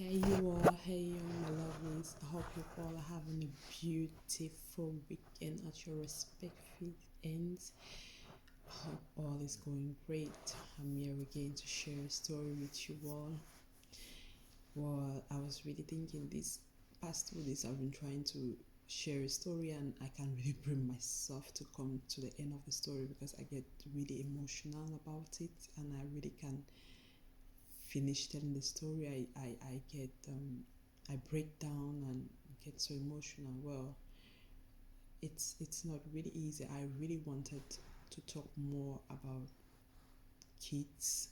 Hey you all, hey you my lovelies. I hope you all are having a beautiful weekend at your respective ends. I hope all is going great. I'm here again to share a story with you all. Well, I was really thinking these past 2 days I've been trying to share a story and I can't really bring myself to come to the end of the story because I get really emotional about it and I really can finish telling the story. I get I break down and get so emotional. Well, it's not really easy. I really wanted to talk more about kids,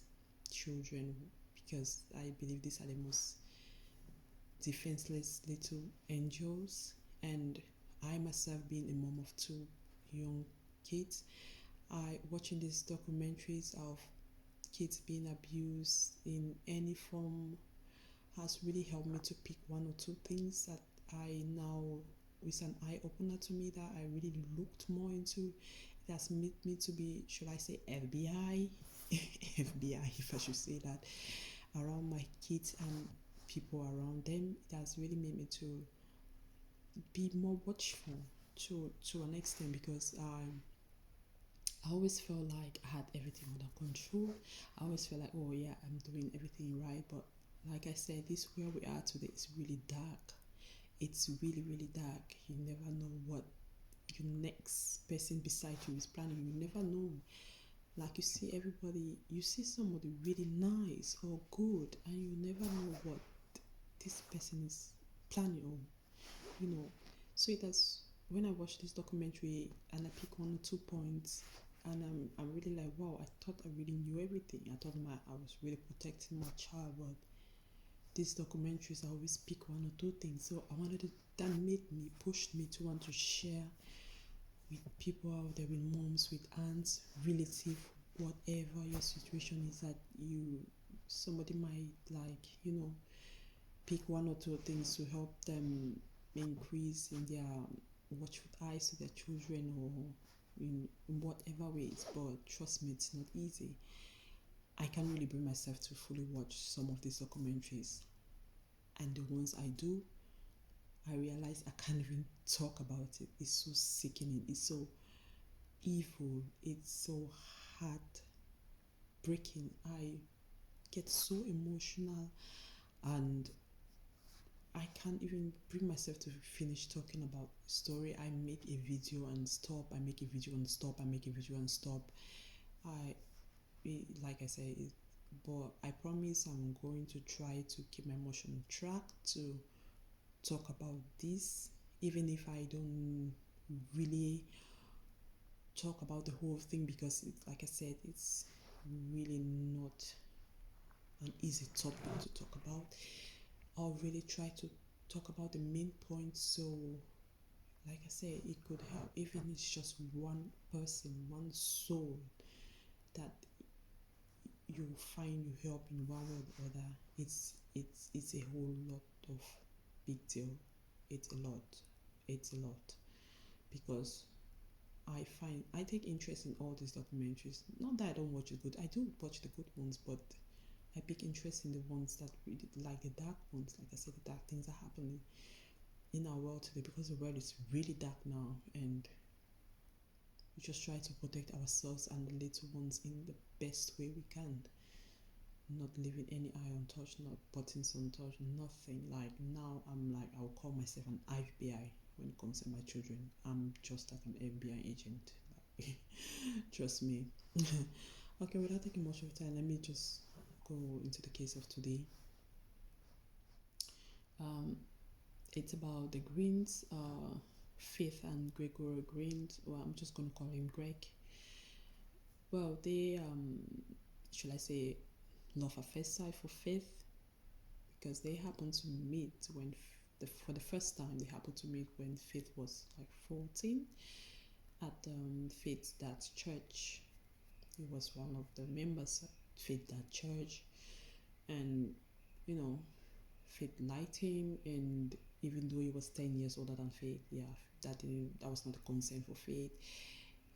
children, because I believe these are the most defenseless little angels. And I myself, being a mom of two young kids, I watching these documentaries of kids being abused in any form has really helped me to pick one or two things that I now is an eye opener to me that I really looked more into. It has made me to be, should I say, FBI, FBI, if I should say that, around my kids and people around them. It has really made me to be more watchful to an extent because I always felt like I had everything under control. I always felt like, oh yeah, I'm doing everything right. But like I said, this where we are today is really dark. It's really, really dark. You never know what your next person beside you is planning. You never know. Like you see everybody, you see somebody really nice or good, and you never know what this person is planning on. You know, so it has. When I watched this documentary and I pick one or two points, and I'm really like, wow, I thought I really knew everything. I thought I was really protecting my child, but these documentaries I always pick one or two things. So I wanted to, that made me, pushed me to want to share with people out there, with moms, with aunts, relative, whatever your situation is that you somebody might like, pick one or two things to help them increase in their watchful eyes to their children or in whatever ways. But trust me, it's not easy. I can't really bring myself to fully watch some of these documentaries, and the ones I do, I realize I can't even talk about it. It's so sickening, it's so evil, it's so heartbreaking. I get so emotional and I can't even bring myself to finish talking about the story. I make a video and stop. I make a video and stop. I make a video and stop. I, like I said, but I promise I'm going to try to keep my emotion on track to talk about this, even if I don't really talk about the whole thing because, like I said, it's really not an easy topic to talk about. I'll really try to talk about the main points so, like I said, it could help, even if it's just one person, one soul that you find you help in one way or the other. It's a whole lot of big deal. It's a lot. It's a lot because I take interest in all these documentaries. Not that I don't watch the good. I do watch the good ones, but I pick interest in the ones that really like the dark ones. Like I said, the dark things are happening in our world today because the world is really dark now, and we just try to protect ourselves and the little ones in the best way we can. Not leaving any eye untouched, not buttons untouched, nothing. Like now, I'm like I'll call myself an FBI when it comes to my children. I'm just like an FBI agent. Like, trust me. Okay, without taking much of time, let me just go into the case of today. Um, it's about the Greens, Faith and Gregory Green. Well, I'm just gonna call him Greg. Well, they should I say, love at first sight for Faith because they happened to meet when for the first time they happened to meet when Faith was like 14 at Faith's dad's church. He was one of the members at Faith that church, and you know, Faith liked him, and even though he was 10 years older than Faith, yeah, that was not a concern for Faith.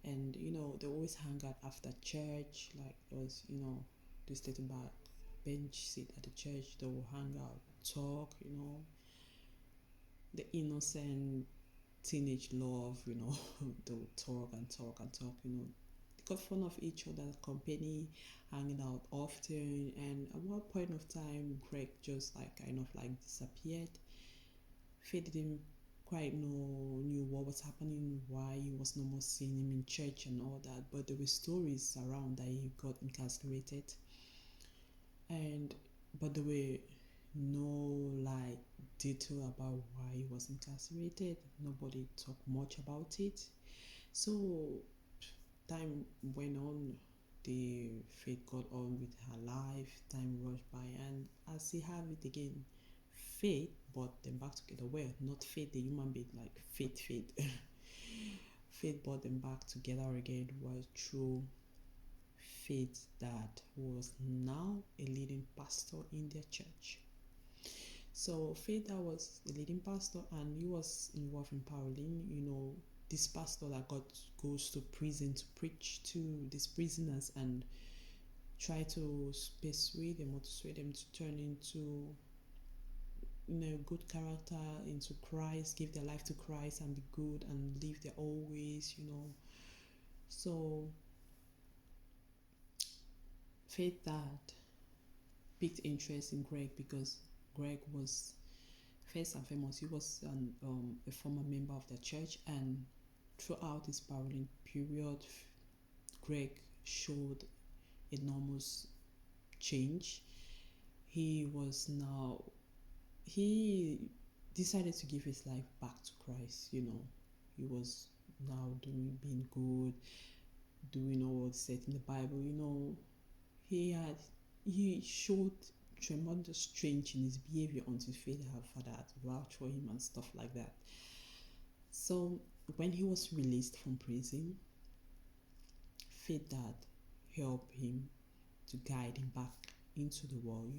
And they always hang out after church, like there was this little bar bench seat at the church. They will hang out, talk, the innocent teenage love, they will talk and talk and talk, got fun of each other's company, hanging out often. And at one point of time, Greg just like kind of like disappeared. Faith didn't quite knew what was happening, why he was no more seeing him in church and all that. But there were stories around that he got incarcerated, and but there were no like detail about why he was incarcerated. Nobody talked much about it. So time went on, the Faith got on with her life, time rushed by, and as he have it again, Faith brought them back together. Well, not Faith the human being, like Faith. Faith brought them back together again was through Faith's dad, who was now a leading pastor in their church. So Faith dad was the leading pastor, and he was involved in paroling, this pastor that goes to prison to preach to these prisoners and try to persuade them or to sway them to turn into good character, into Christ, give their life to Christ and be good and live their old ways. So Faith dad picked interest in Greg because Greg was first and foremost, he was a former member of the church, and throughout his paroling period, Greg showed enormous change. He decided to give his life back to Christ. He was now being good, doing all what's said in the Bible. He showed tremendous change in his behavior until Faith had father had vouched for him and stuff like that. So when he was released from prison, Faith dad helped him to guide him back into the world.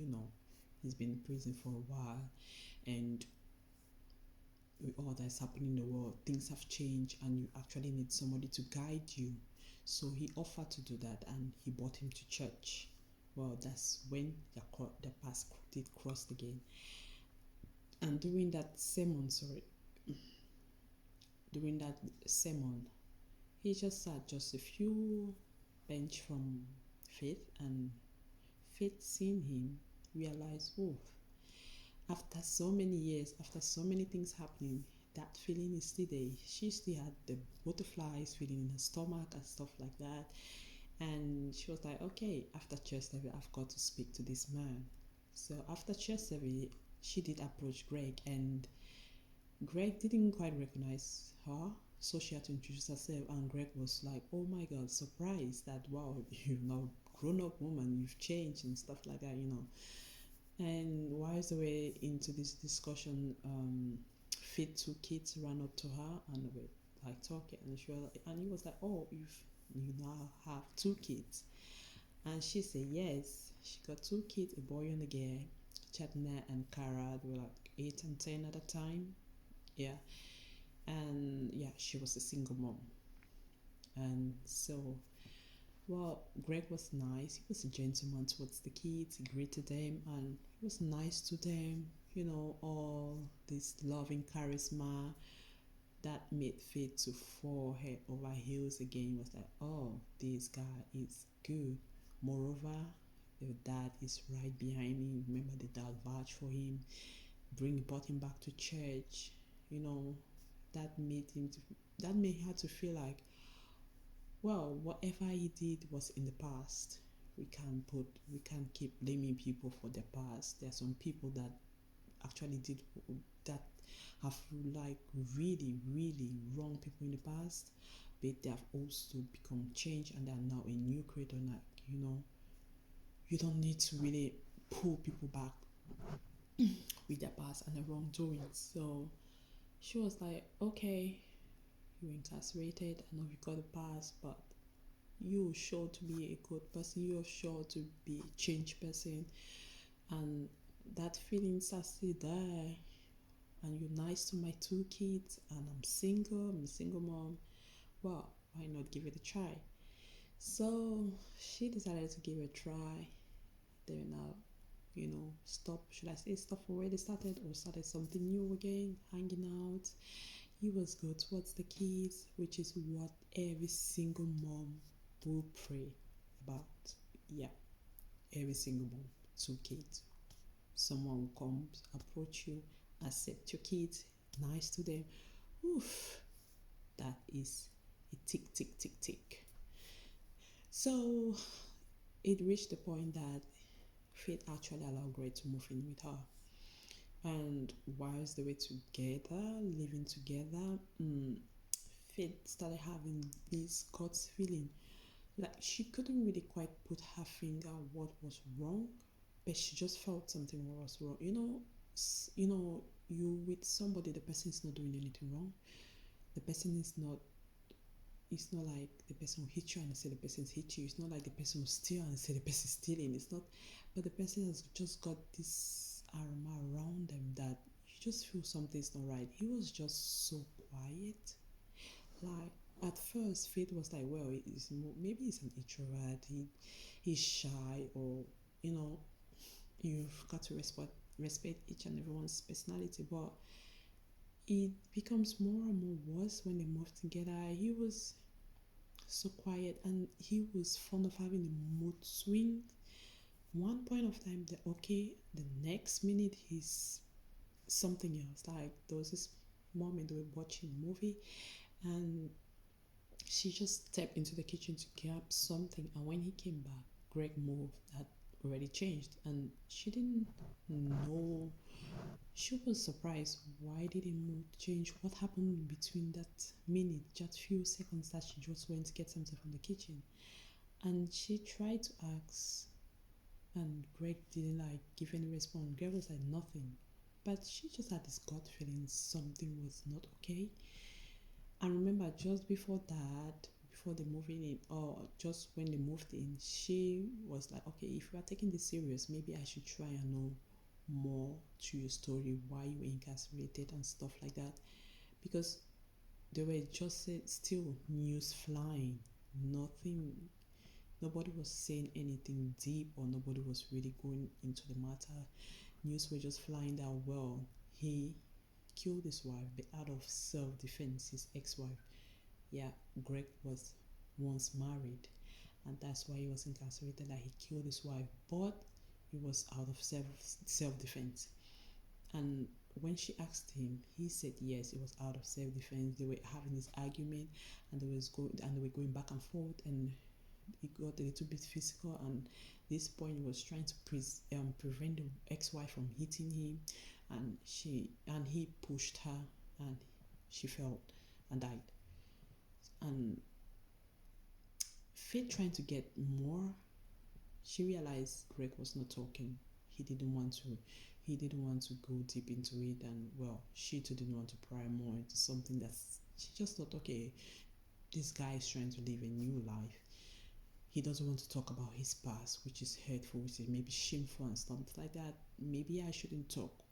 He's been in prison for a while, and with all that's happening in the world, things have changed, and you actually need somebody to guide you. So he offered to do that, and he brought him to church. Well, that's when the paths did cross again. And during that sermon, he just sat just a few bench from Faith, and Faith, seeing him, realized, oh, after so many years, after so many things happening, that feeling is still there. She still had the butterflies feeling in her stomach and stuff like that. And she was like, okay, after church service, I've got to speak to this man. So after church service, she did approach Greg, and Greg didn't quite recognize her, so she had to introduce herself. And Greg was like, oh my God, surprised that, wow, you're now grown-up woman, you've changed and stuff like that. And while the way into this discussion, Faith two kids ran up to her and were like talking, and he was like, oh, you now have two kids. And she said yes, she got two kids, a boy and a girl. Chatna and Kara, they were like 8 and 10 at the time. Yeah. And yeah, she was a single mom. And so, well, Greg was nice. He was a gentleman towards the kids. He greeted them and he was nice to them. All this loving charisma that made Faith to fall head over heels again. He was like, oh, this guy is good. Moreover, the dad is right behind me. Remember, the dad vouched for him, brought him back to church. That made her to feel like, well, whatever he did was in the past. We can't keep blaming people for the past. There are some people that actually did that, have like really, really wrong people in the past, but they have also become changed and they are now a new creator. You don't need to really pull people back with their past and their wrongdoings. So she was like, okay, you're incarcerated, I know you got a past, but you're sure to be a good person, you're sure to be a changed person, and that feelings are still there, and you're nice to my two kids, and I'm a single mom. Well, why not give it a try? So she decided to give it a try. They were now stop, should I say stop already started or started something new again, hanging out. He was good towards the kids, which is what every single mom will pray about. Yeah, every single mom, two kids. Someone will come, approach you, accept your kids, nice to them. Oof, that is a tick, tick, tick, tick. So it reached the point that Faith actually allowed Greg to move in with her. And whilst they were together, living together, Faith started having this gut feeling. Like she couldn't really quite put her finger on what was wrong, but she just felt something was wrong. You with somebody, the person is not doing anything wrong. The person is not. It's not like the person will hit you and say the person's hit you. It's not like the person will steal and say the person's stealing. It's not, but the person has just got this aroma around them that you just feel something's not right. He was just so quiet. Like at first, Faith was like, well, maybe he's an introvert. He's shy, or you've got to respect each and everyone's personality. But it becomes more and more worse when they move together. He was so quiet and he was fond of having a mood swing. One point of time, they're okay. The next minute, he's something else. Like there was this moment they were watching a movie and she just stepped into the kitchen to grab something, and when he came back, Greg moved had already changed, and she didn't know. She was surprised. Why did he move change? What happened between that minute, just few seconds that she just went to get something from the kitchen? And she tried to ask, and Greg didn't give any response. Greg was like nothing, but she just had this gut feeling something was not okay. And remember, just before that, before the moving in, or just when they moved in, she was like, okay, if you are taking this serious, maybe I should try and know more to your story, why you were incarcerated and stuff like that. Because they were just still news flying. Nobody was saying anything deep, or nobody was really going into the matter. News were just flying that, well, he killed his wife, but out of self-defense, his ex-wife. Yeah, Greg was once married, and that's why he was incarcerated. Like he killed his wife, but it was out of self-defense. And when she asked him, he said yes, it was out of self-defense. They were having this argument, and they were going back and forth, and it got a little bit physical. And this point he was trying to prevent the ex-wife from hitting him, and he pushed her, and she fell and died. And Faith trying to get more, she realized Greg was not talking. He didn't want to go deep into it, and well, she too didn't want to pry more into something that she just thought, okay, this guy is trying to live a new life. He doesn't want to talk about his past, which is hurtful, which is maybe shameful and stuff like that. Maybe I shouldn't talk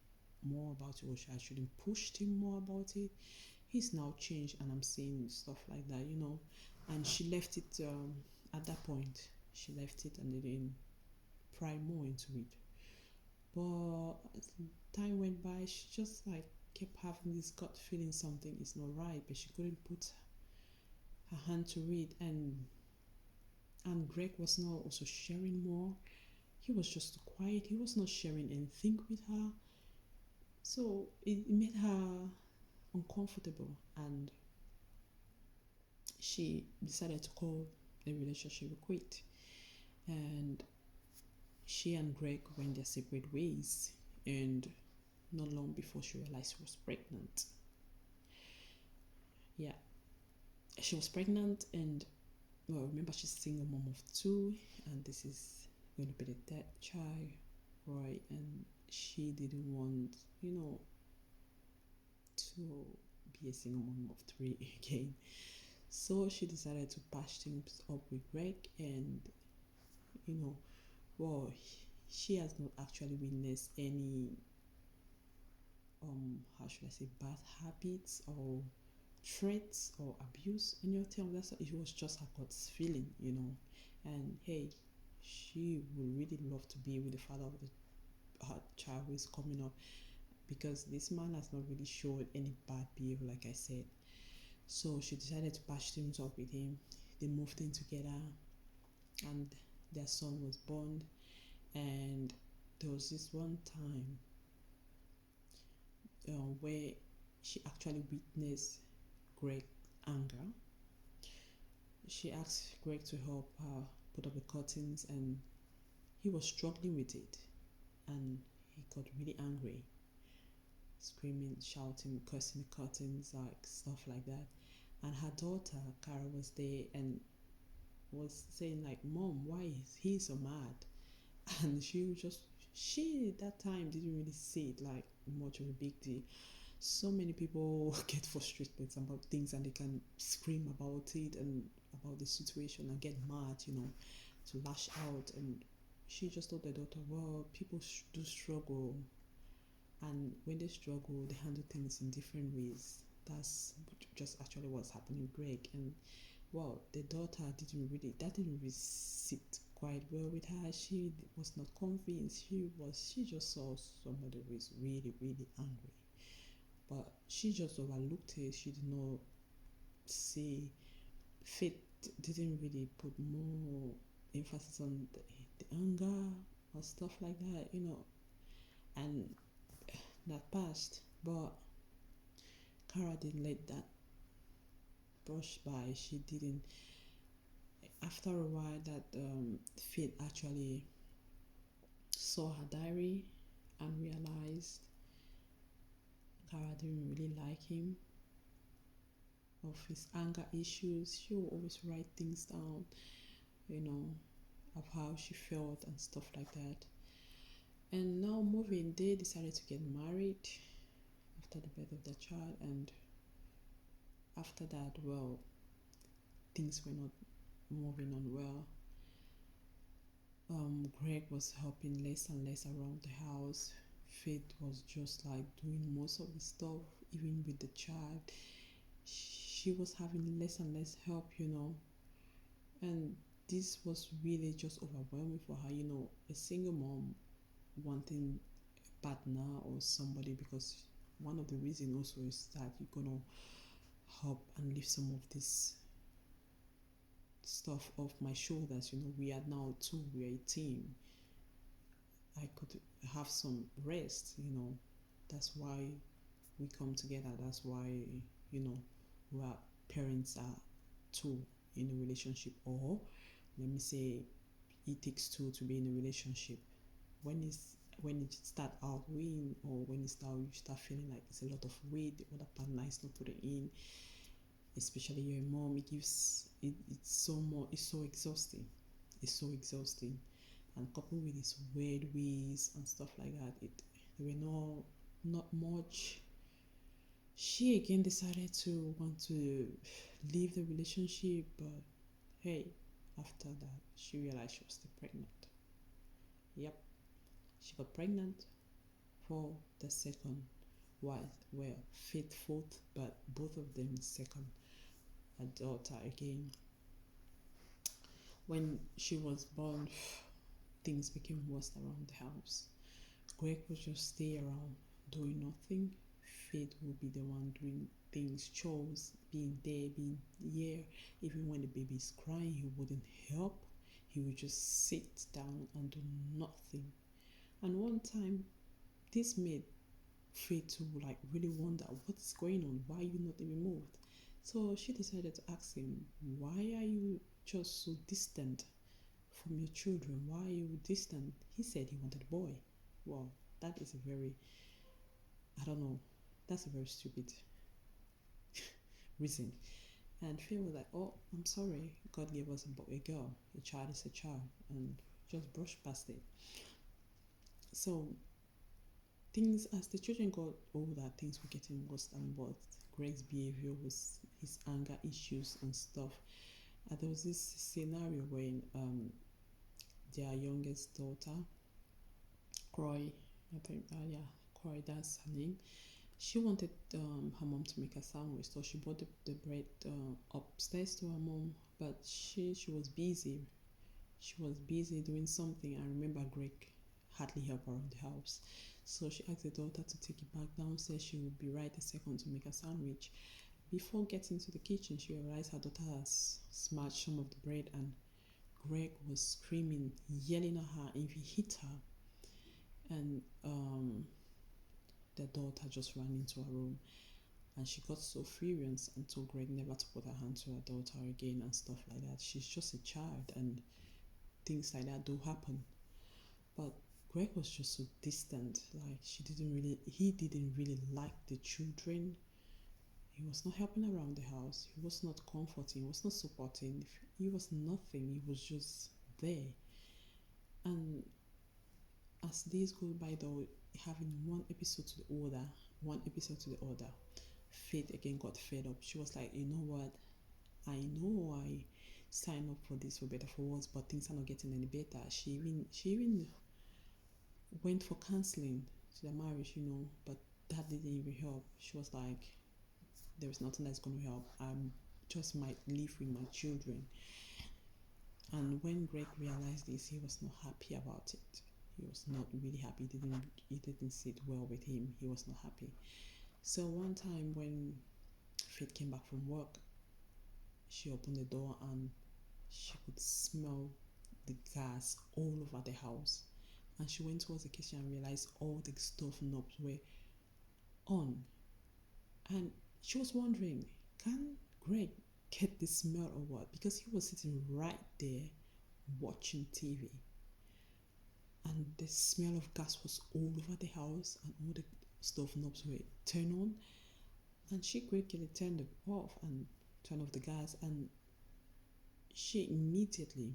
more about it, or I shouldn't push him more about it. He's now changed, and I'm saying stuff like that, And she left it at that point. She left it, and they didn't pry more into it. But as time went by, she just kept having this gut feeling something is not right, but she couldn't put her hand to it. And Greg was now also sharing more. He was just quiet. He was not sharing anything with her. So it made her uncomfortable, and she decided to call the relationship a quit. And she and Greg went their separate ways, and not long before she realized she was pregnant. Yeah, she was pregnant, and well, remember she's a single mom of two, and this is going to be the third child, right? And she didn't want, to be a single mom of three again. So she decided to patch things up with Greg, and well, she has not actually witnessed any how should I say, bad habits or threats or abuse in your term. That's it was just her God's feeling, And hey, she would really love to be with the father of her child who is coming up, because this man has not really showed any bad behavior, like I said. So she decided to patch things up with him. They moved in together, and their son was born. And there was this one time where she actually witnessed Greg anger. She asked Greg to help her put up the curtains, and he was struggling with it, and he got really angry, screaming, shouting, cursing the curtains, like stuff like that. And her daughter Cara was there and was saying like, "Mom, why is he so mad?" And she that time didn't really see it like much of a big deal. So many people get frustrated about things and they can scream about it and about the situation and get mad, to lash out. And she just told her daughter, well, people do struggle, and when they struggle they handle things in different ways. That's just actually what's happening with Greg. And well, the daughter didn't really sit quite well with her. She was not convinced. She just saw somebody who is really, really angry, but she just overlooked it. She did not see Faith didn't really put more emphasis on the anger or stuff like that. And that passed. But Cara didn't let that brush by. She didn't. After a while, that Faith actually saw her diary and realized Cara didn't really like him, of his anger issues. She would always write things down, you know, of how she felt and stuff like that. And now moving, they decided to get married after the birth of their child. And after that, well, things were not moving on well. Greg was helping less and less around the house. Faith was just like doing most of the stuff, even with the child. She was having less and less help. And this was really just overwhelming for her, a single mom wanting a partner or somebody, because one of the reasons also is that you're gonna help and lift some of this stuff off my shoulders. We are now two, we are a team. I could have some rest. That's why we come together. That's why, we are parents are two in a relationship, or let me say it takes two to be in a relationship. When it start outweighing, or when you start feeling like it's a lot of weight the other partner is not putting in, especially your mom, it's so exhausting. It's so exhausting. And coupled with these weird ways and stuff like that, there were not much. She again decided to want to leave the relationship, but hey, after that she realized she was still pregnant. Yep, she got pregnant for the second wife. Well, faithful, but both of them second, a daughter again. When she was born, things became worse around the house. Greg would just stay around doing nothing. Faith would be the one doing things, chores, being there, being here. Even when the baby is crying, he wouldn't help. He would just sit down and do nothing. And one time, this made Faith to like really wonder what's going on. Why are you not even moved? So she decided to ask him, "Why are you just so distant from your children? Why are you distant?" He said he wanted a boy. Well, that is a very, I don't know, that's a very stupid reason. And Faye was like, "Oh, I'm sorry, God gave us a girl. A child is a child," and just brushed past it. So things, as the children got older, things were getting worse and worse. Greg's behavior was his anger issues and stuff. And there was this scenario when their youngest daughter, Croy, I think, yeah, Croy, that's her name. She wanted her mom to make a sandwich, so she brought the bread upstairs to her mom, but she was busy. She was busy doing something. I remember Greg hardly help around the house. So she asked the daughter to take it back downstairs. She would be right a second to make a sandwich. Before getting to the kitchen, she realized her daughter has smashed some of the bread, and Greg was screaming, yelling at her if he hit her. And the daughter just ran into her room, and she got so furious and told Greg never to put her hand to her daughter again and stuff like that. She's just a child, and things like that do happen. But Greg was just so distant. Like he didn't really like the children. He was not helping around the house. He was not comforting. He was not supporting. He was nothing. He was just there. And as days go by, though, having one episode to the other, Faith again got fed up. She was like, you know what? I know I signed up for this for better for worse, but things are not getting any better. She even went for counseling to the marriage, but that didn't even help. She was like, there's nothing that's going to help. I just might live with my children. And when Greg realized this, he was not happy about it. He was not really happy. It didn't sit well with him. He was not happy. So one time when Faith came back from work, she opened the door and she could smell the gas all over the house. And she went towards the kitchen and realized all the stove knobs were on. And she was wondering, can Greg get the smell or what? Because he was sitting right there watching TV. And the smell of gas was all over the house, and all the stove knobs were turned on. And she quickly turned it off and turned off the gas. And she immediately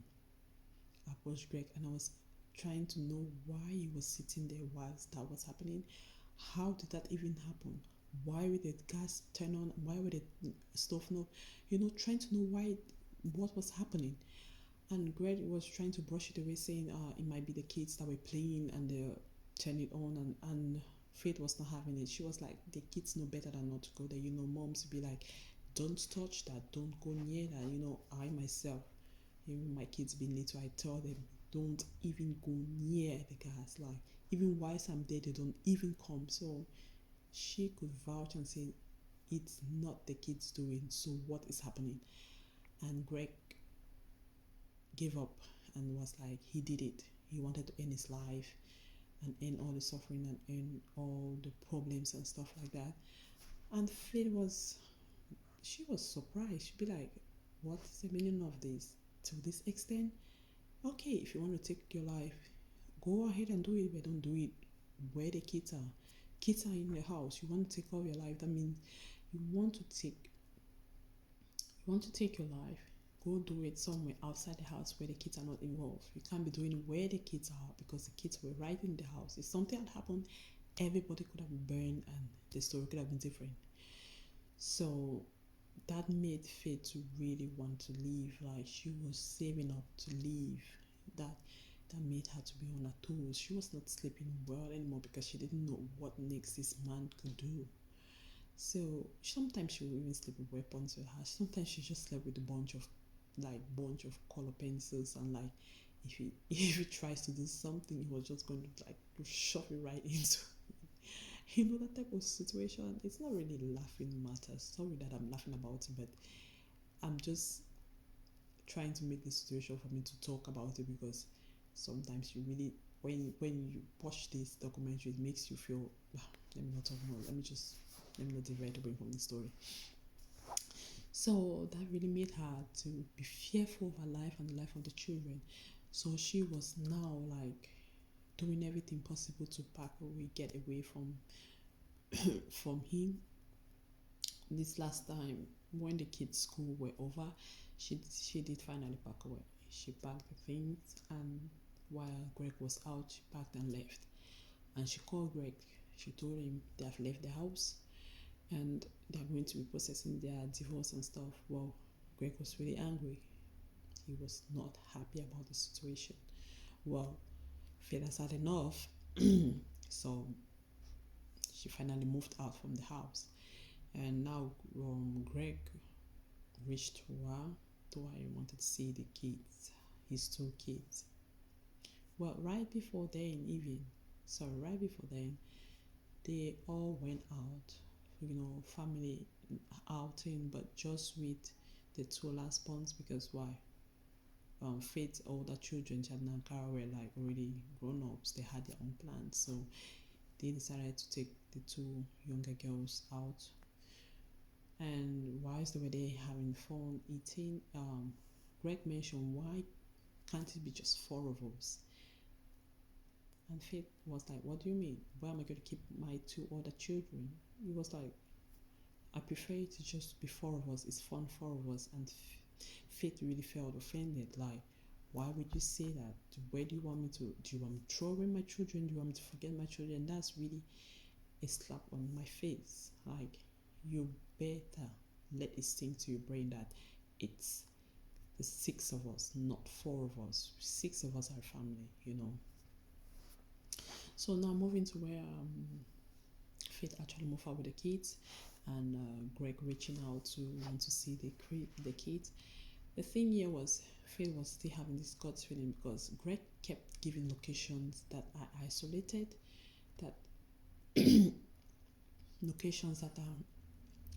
approached Greg, and I was trying to know why he was sitting there whilst that was happening. How did that even happen? Why were the gas turned on? Why were the stove knob? Trying to know what was happening. And Greg was trying to brush it away, saying it might be the kids that were playing and they turned it on, and Faith was not having it. She was like, the kids know better than not to go there. Moms be like, don't touch that, don't go near that. I myself, even my kids being little, I tell them, don't even go near the gas. Like, even whilst I'm there, they don't even come. So she could vouch and say, it's not the kids doing, so what is happening? And Greg gave up and was like, he did it. He wanted to end his life and end all the suffering and end all the problems and stuff like that. And Faith was surprised. She'd be like, what is the meaning of this? To this extent? Okay, if you want to take your life, go ahead and do it, but don't do it where the kids are. Kids are in the house. You want to take all your life. That means you want to take your life. Go do it somewhere outside the house where the kids are not involved. You can't be doing it where the kids are, because the kids were right in the house. If something had happened, everybody could have been burned and the story could have been different. So that made Faith to really want to leave. Like, she was saving up to leave. That made her to be on her toes. She was not sleeping well anymore because she didn't know what next this man could do. So sometimes she would even sleep with weapons with her. Sometimes she just slept with a bunch of color pencils, and like if he tries to do something, he was just going to shove it right into that type of situation. It's not really laughing matters. Sorry that I'm laughing about it, but I'm just trying to make the situation for me to talk about it, because sometimes you really, when you watch this documentary, it makes you feel, let me not talk more, let me not divert away from the story. So that really made her to be fearful of her life and the life of the children. So she was now like doing everything possible to pack away, get away from him. This last time when the kids' school were over, she did finally pack away. She packed the things, and while Greg was out, she packed and left. And she called Greg. She told him they have left the house and they're going to be processing their divorce and stuff. Well, Greg was really angry. He was not happy about the situation. Well, Faith has had enough, so she finally moved out from the house. And now Greg reached to her, he wanted to see the kids, his two kids. Well, right before then, even, sorry, right before then, they all went out, family outing, but just with the two last bonds because why? Faith's older children, Chad and Ankara, were like already grown ups. They had their own plans, so they decided to take the two younger girls out. And whilst they were there having fun eating, Greg mentioned, why can't it be just four of us? And Faith was like, what do you mean? Why am I going to keep my two other children? He was like, I prefer it to just be four of us. It's fun, four of us. And Faith really felt offended. Like, why would you say that? Where do you want me to? Do you want me to throw away my children? Do you want me to forget my children? And that's really a slap on my face. Like, you better let it sink to your brain that it's the six of us, not four of us. Six of us are family. So now moving to where Faith actually moved out with the kids, and Greg reaching out to want to see the kids. The thing here was Faith was still having this gut feeling because Greg kept giving locations that are isolated, that locations that are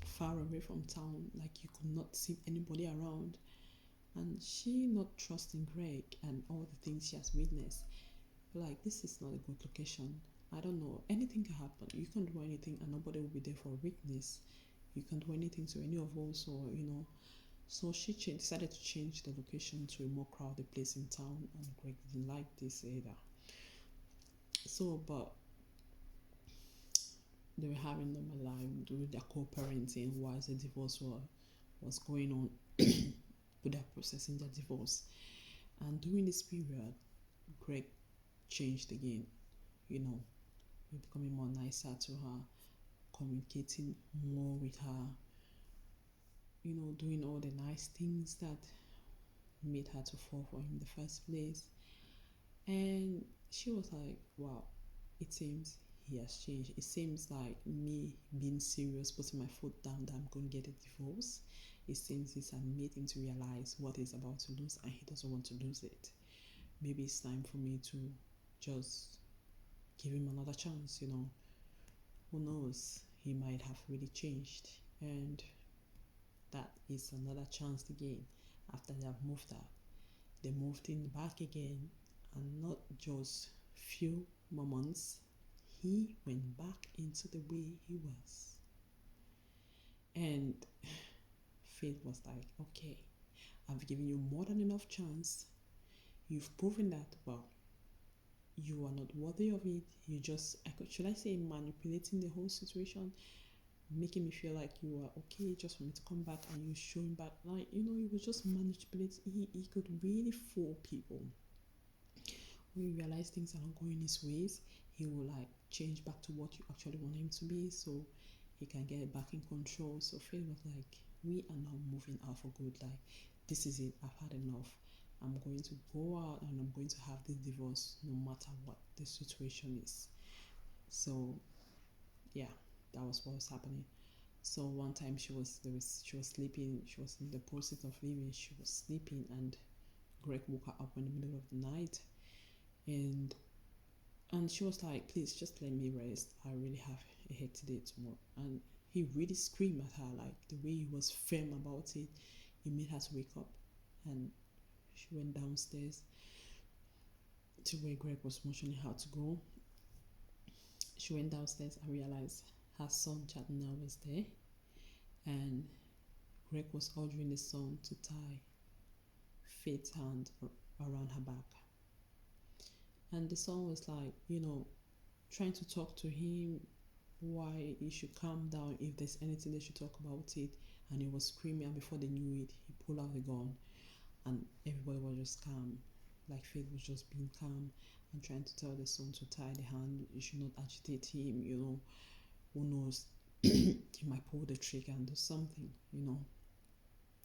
far away from town, like you could not see anybody around. And she not trusting Greg and all the things she has witnessed. Like, this is not a good location. I don't know. Anything can happen. You can do anything and nobody will be there for a witness. You can do anything to any of us, or. So she decided to change the location to a more crowded place in town, and Greg didn't like this either. So, but they were having normal life, doing their co-parenting whilst the divorce was going on, but they're processing their divorce. And during this period, Greg changed again, becoming more nicer to her, communicating more with her, doing all the nice things that made her to fall for him in the first place. And she was like, wow, it seems he has changed. It seems like me being serious, putting my foot down that I'm going to get a divorce. It seems it's made him to realize what he's about to lose and he doesn't want to lose it. Maybe it's time for me to just give him another chance, Who knows? He might have really changed. And that is another chance again. After they have moved out, they moved in back again, and not just few moments, he went back into the way he was. And Faith was like, okay, I've given you more than enough chance. You've proven that, well, you are not worthy of it. You just, should I say, manipulating the whole situation, making me feel like you are okay just for me to come back, and you showing back. Like, he was just manipulating. He could really fool people. When you realize things are not going his ways, he will like change back to what you actually want him to be, so he can get back in control. So Faith was like, we are now moving out for good. Like, this is it. I've had enough. I'm going to go out and I'm going to have this divorce no matter what the situation is. So yeah, that was what was happening. So one time she was sleeping, she was in the process of leaving, she was sleeping, and Greg woke her up in the middle of the night, and she was like, please just let me rest, I really have a head day tomorrow. And he really screamed at her, like the way he was firm about it, it made her to wake up. And she went downstairs to where Greg was motioning her to go. She went downstairs and realized her son Chatna was there, and Greg was ordering the son to tie Faith's hand around her back. And the son was like, trying to talk to him why he should calm down, if there's anything they should talk about it. And he was screaming, and before they knew it, he pulled out the gun, and everybody was just calm. Like, Faith was just being calm and trying to tell the son to tie the hand. You should not agitate him, who knows, he might pull the trigger and do something,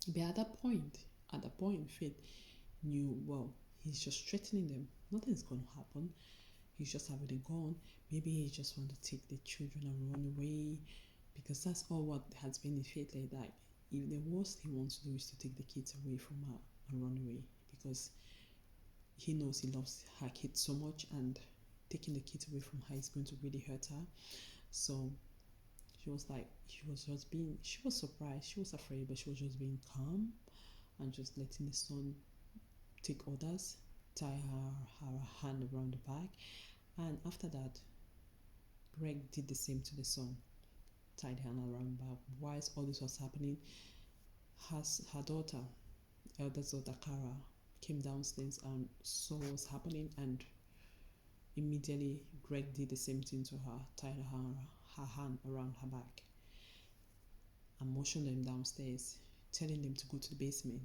But at that point, Faith knew, well, he's just threatening them. Nothing's going to happen. He's just having a gun. Maybe he just want to take the children and run away, because that's all what has been in Faith like that. If the worst he wants to do is to take the kids away from her and run away, because he knows he loves her kid so much, and taking the kid away from her is going to really hurt her. So she was like, she was surprised, she was afraid, but she was just being calm and just letting the son take orders, tie her hand around the back. And after that, Greg did the same to the son, tied her hand around the back. Whilst all this was happening, her daughter, eldest daughter Cara, came downstairs and saw what was happening, and immediately Greg did the same thing to her, tied her hand around her back and motioned them downstairs, telling them to go to the basement.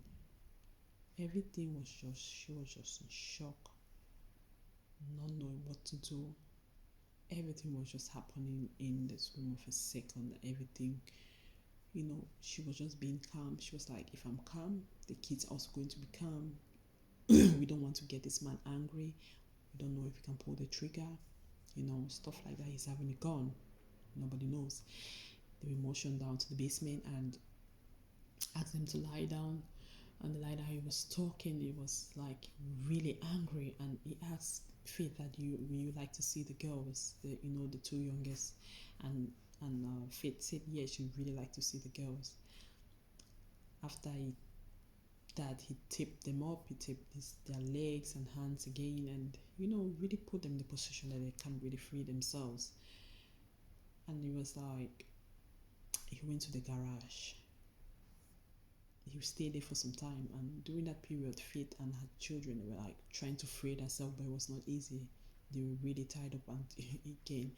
Everything was just, she was just in shock, not knowing what to do. Everything was just happening in this room of a second. Everything, she was just being calm. She was like, if I'm calm, the kid's also going to be calm. We don't want to get this man angry. We don't know if he can pull the trigger, stuff like that. He's having a gun. Nobody knows. They were motioned down to the basement and asked them to lie down. And the lie down, he was talking. He was like really angry, and he asked Faith that you like to see the girls, the two youngest, and Faith said yes, she really like to see the girls. After he taped them up, he taped their legs and hands again, and really put them in the position that they can't really free themselves. And he was like, he went to the garage. He stayed there for some time, and during that period, Faith and her children were like trying to free themselves, but it was not easy. They were really tied up, and again,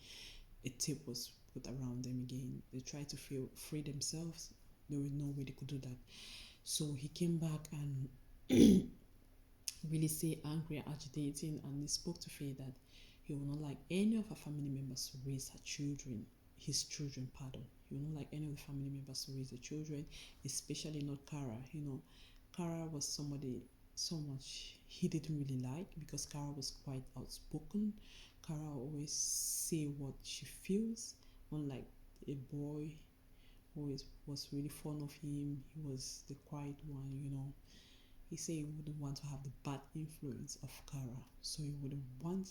a tape was put around them again. They tried to free themselves. There was no way they could do that. So he came back and really say angry and agitating, and he spoke to Faith that he would not like any of her family members to raise his children, pardon. He would not like any of the family members to raise the children, especially not Cara. Cara was somebody so much he didn't really like, because Cara was quite outspoken. Cara always say what she feels, unlike a boy who was really fond of him. He was the quiet one. He said he wouldn't want to have the bad influence of Cara, so he wouldn't want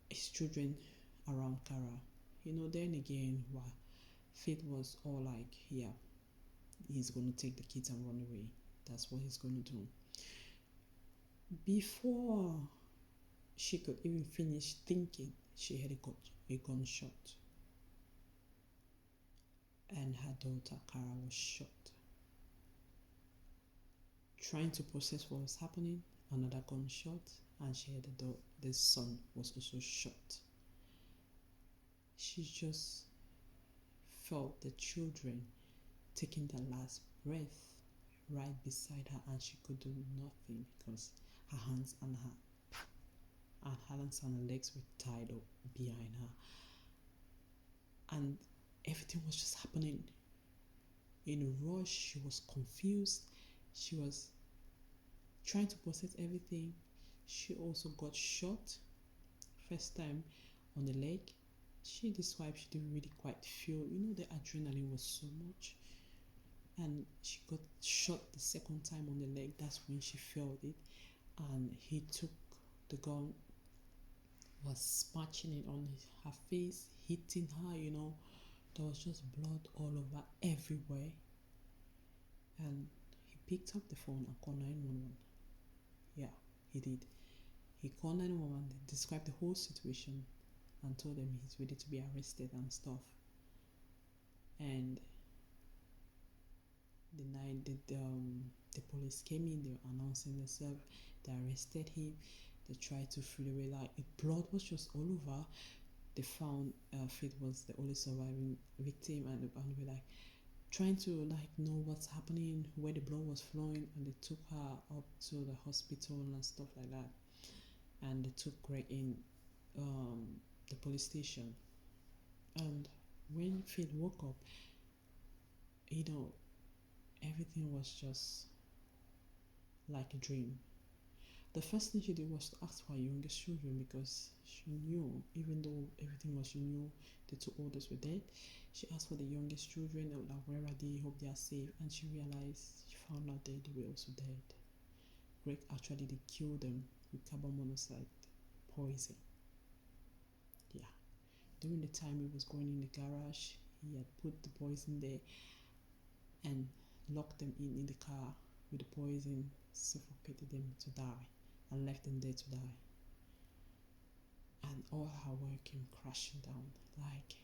his children around Cara. Then again, Faith was all like, yeah, he's going to take the kids and run away. That's what he's going to do. Before she could even finish thinking, she had a gunshot. And her daughter, Cara, was shot. Trying to process what was happening, another gunshot, and she had the son was also shot. She just felt the children taking their last breath right beside her, and she could do nothing because her hands and her legs were tied up behind her, and everything was just happening in a rush. She was confused. She was trying to process everything. She also got shot first time on the leg. She described she didn't really quite feel, the adrenaline was so much. And she got shot the second time on the leg. That's when she felt it. And he took the gun, was smashing it on her face, hitting her, There was just blood all over everywhere. And he picked up the phone and called 911. Yeah, he did. He called 911, described the whole situation, and told them he's ready to be arrested and stuff. And the police came in, they were announcing themselves, they arrested him, they tried to free away, like blood was just all over. They found Faith was the only surviving victim, and they were like trying to know what's happening, where the blood was flowing, and they took her up to the hospital and stuff like that. And they took Greg in the police station. And when Faith woke up, everything was just like a dream. The first thing she did was to ask for her youngest children, because she knew, even though everything was, she knew the two oldest were dead. She asked for the youngest children, like, where are they? Hope they are safe. And she realized, she found out they were also dead. Greg actually did kill them with carbon monoxide poison. Yeah. During the time he was going in the garage, he had put the poison there and locked them in the car with the poison, suffocated them to die, and left them there to die. And all her work came crashing down. Like,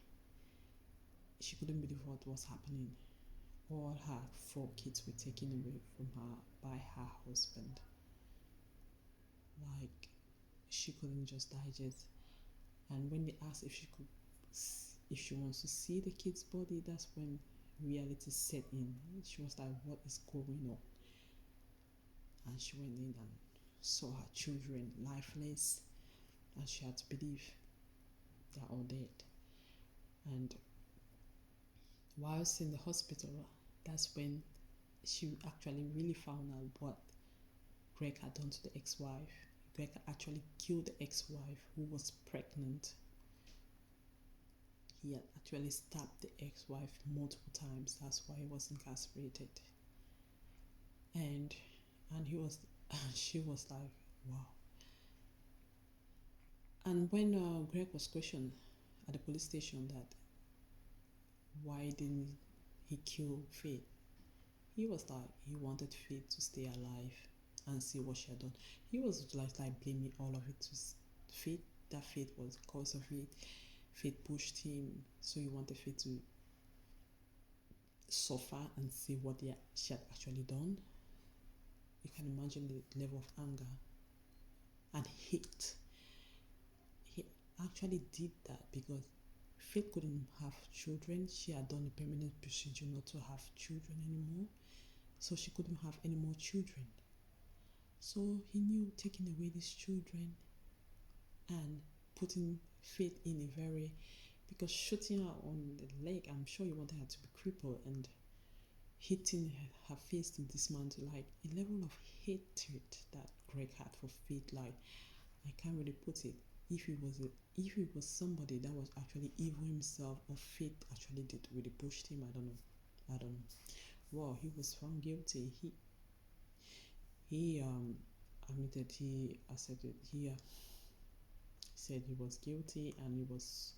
she couldn't believe what was happening. All her 4 kids were taken away from her by her husband. Like, she couldn't just digest. And when they asked if she wants to see the kid's body, that's when reality set in. She was like, what is going on? And she went in and saw her children lifeless, and she had to believe they're all dead. And whilst in the hospital, that's when she actually really found out what Greg had done to the ex-wife. Greg had actually killed the ex-wife who was pregnant. He had actually stabbed the ex-wife multiple times. That's why he was incarcerated. And she was like, wow. And when Greg was questioned at the police station that why didn't he kill Faith, he was like, he wanted Faith to stay alive and see what she had done. He was like blaming all of it to Faith, that Faith was the cause of it. Faith pushed him, so he wanted Faith to suffer and see what she had actually done. You can imagine the level of anger and hate. He actually did that because Faith couldn't have children. She had done a permanent procedure not to have children anymore, so she couldn't have any more children. So he knew taking away these children and putting Faith in a very, because shooting her on the leg, I'm sure he wanted her to be crippled, and hitting her face to dismantle, like a level of hatred that Greg had for Faith. Like, I can't really put it. If he was somebody that was actually evil himself, or Faith actually did really pushed him, I don't know. Well, he was found guilty. He admitted, he accepted, he said he was guilty, and he was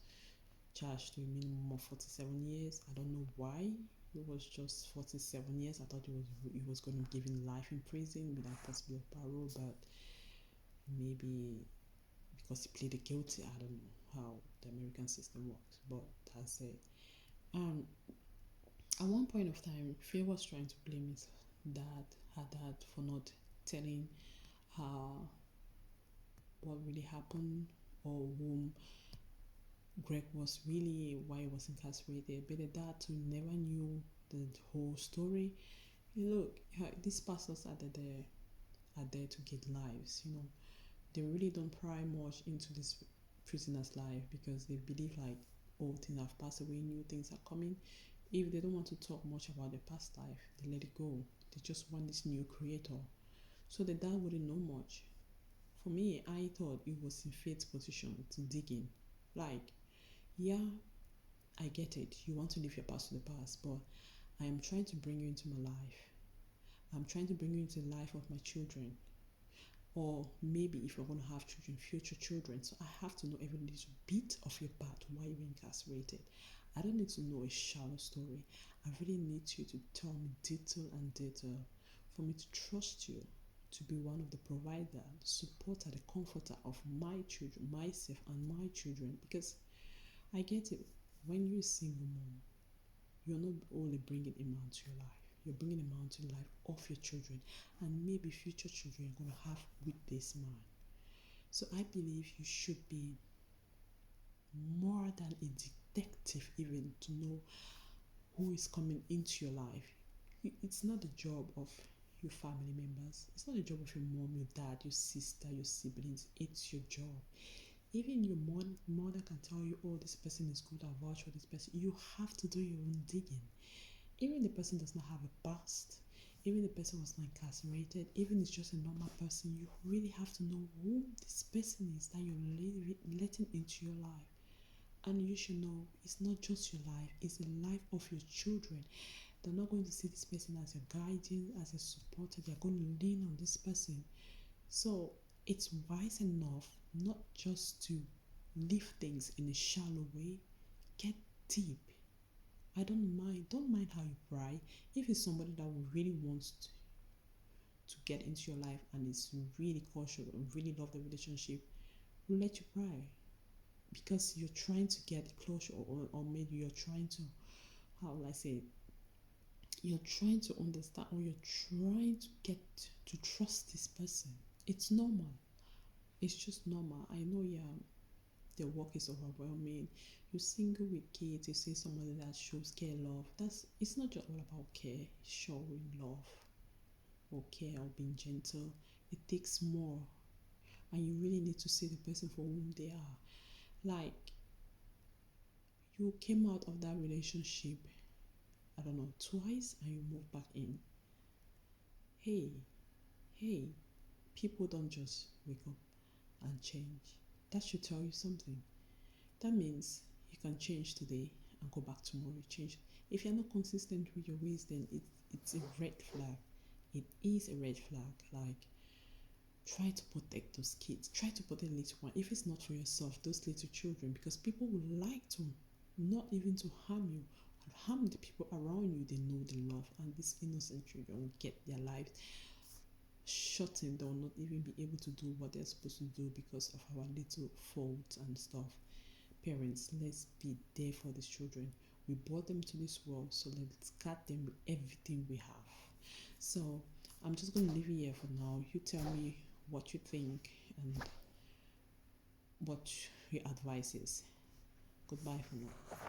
charged to a minimum of 47 years. I don't know why it was just 47 years. I thought he was going to be given life in prison without possible parole, but maybe because he pleaded guilty. I don't know how the American system works, but that's it. At one point of time, Faye was trying to blame her dad, for not telling her what really happened, or whom Greg was really, why he was incarcerated. But the dad too never knew the whole story. Look, these pastors are there to get lives. They really don't pry much into this prisoner's life because they believe like old things have passed away, new things are coming. If they don't want to talk much about the past life, they let it go. They just want this new creator. So the dad wouldn't know much. For me, I thought it was in Faith's position to dig in. Like, yeah, I get it. You want to leave your past to the past, but I am trying to bring you into my life. I'm trying to bring you into the life of my children. Or maybe if you're going to have children, future children. So I have to know every little bit of your path, why you're incarcerated. I don't need to know a shallow story. I really need you to tell me detail for me to trust you to be one of the provider, the supporter, the comforter of my children, myself and my children. Because I get it. When you're a single mom, you're not only bringing a man to your life, you're bringing a man to the life of your children, and maybe future children you're going to have with this man. So I believe you should be more than a detective even to know who is coming into your life. It's not the job of your family members. It's not the job of your mom, your dad, your sister, your siblings. It's your job. Even your mother can tell you, oh, this person is good, I vouch for this person. You have to do your own digging. Even the person does not have a past, even the person was not incarcerated, even it's just a normal person, you really have to know who this person is that you're letting into your life. And you should know it's not just your life, it's the life of your children. They're not going to see this person as a guardian, as a supporter. They're going to lean on this person. So it's wise enough not just to leave things in a shallow way. Get deep. I don't mind. Don't mind how you pry. If it's somebody that really wants to get into your life and is really cautious and really love the relationship, will let you pry because you're trying to get closure, or maybe you're trying to, how will I say it? You're trying to understand, or you're trying to get to trust this person. It's normal. It's just normal. I know, yeah, the work is overwhelming. You're single with kids, you see somebody that shows care, love. It's not just all about care, showing love or care or being gentle. It takes more, and you really need to see the person for whom they are. Like, you came out of that relationship, I don't know, twice, and you moved back in. Hey, hey, people don't just wake up and change. That should tell you something. That means you can change today and go back tomorrow. Change. If you're not consistent with your ways, then it's a red flag. It is a red flag. Like, try to protect those kids. Try to protect the little one. If it's not for yourself, those little children, because people would like to, not even to harm you, and harm the people around you. They know the love, and these innocent children will get their lives shortened. They will not even be able to do what they're supposed to do because of our little faults and stuff. Parents, let's be there for these children. We brought them to this world, so let's guard them with everything we have. So I'm just going to leave it here for now. You tell me what you think and what your advice is. Goodbye for now.